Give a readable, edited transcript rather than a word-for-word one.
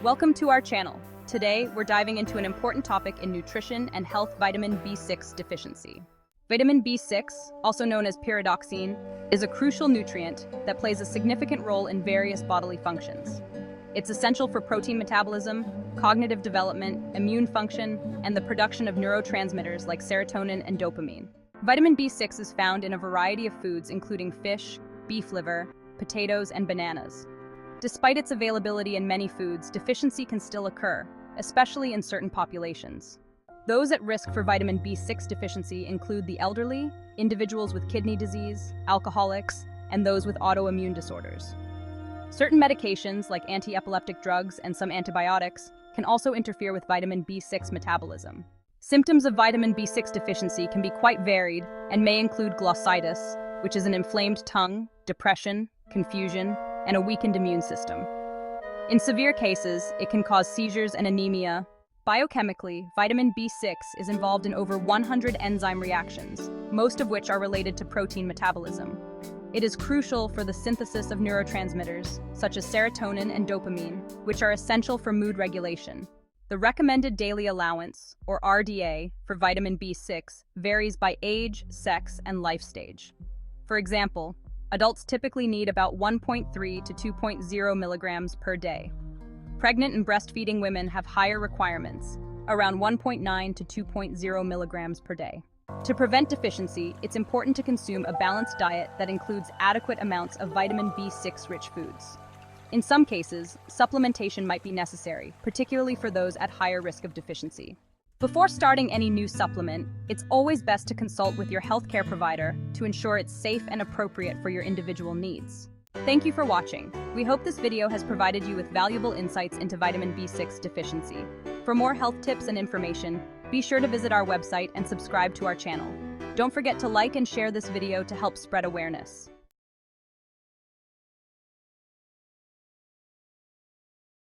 Welcome to our channel. Today, we're diving into an important topic in nutrition and health: vitamin B6 deficiency. Vitamin B6, also known as pyridoxine, is a crucial nutrient that plays a significant role in various bodily functions. It's essential for protein metabolism, cognitive development, immune function, and the production of neurotransmitters like serotonin and dopamine. Vitamin B6 is found in a variety of foods including fish, beef liver, potatoes, and bananas. Despite its availability in many foods, deficiency can still occur, especially in certain populations. Those at risk for vitamin B6 deficiency include the elderly, individuals with kidney disease, alcoholics, and those with autoimmune disorders. Certain medications, like anti-epileptic drugs and some antibiotics, can also interfere with vitamin B6 metabolism. Symptoms of vitamin B6 deficiency can be quite varied and may include glossitis, which is an inflamed tongue, depression, confusion, and a weakened immune system. In severe cases, it can cause seizures and anemia. Biochemically, vitamin B6 is involved in over 100 enzyme reactions, most of which are related to protein metabolism. It is crucial for the synthesis of neurotransmitters, such as serotonin and dopamine, which are essential for mood regulation. The recommended daily allowance, or RDA, for vitamin B6 varies by age, sex, and life stage. For example, adults typically need about 1.3 to 2.0 milligrams per day. Pregnant and breastfeeding women have higher requirements, around 1.9 to 2.0 milligrams per day. To prevent deficiency, it's important to consume a balanced diet that includes adequate amounts of vitamin B6-rich foods. In some cases, supplementation might be necessary, particularly for those at higher risk of deficiency. Before starting any new supplement, it's always best to consult with your healthcare provider to ensure it's safe and appropriate for your individual needs. Thank you for watching. We hope this video has provided you with valuable insights into vitamin B6 deficiency. For more health tips and information, be sure to visit our website and subscribe to our channel. Don't forget to like and share this video to help spread awareness.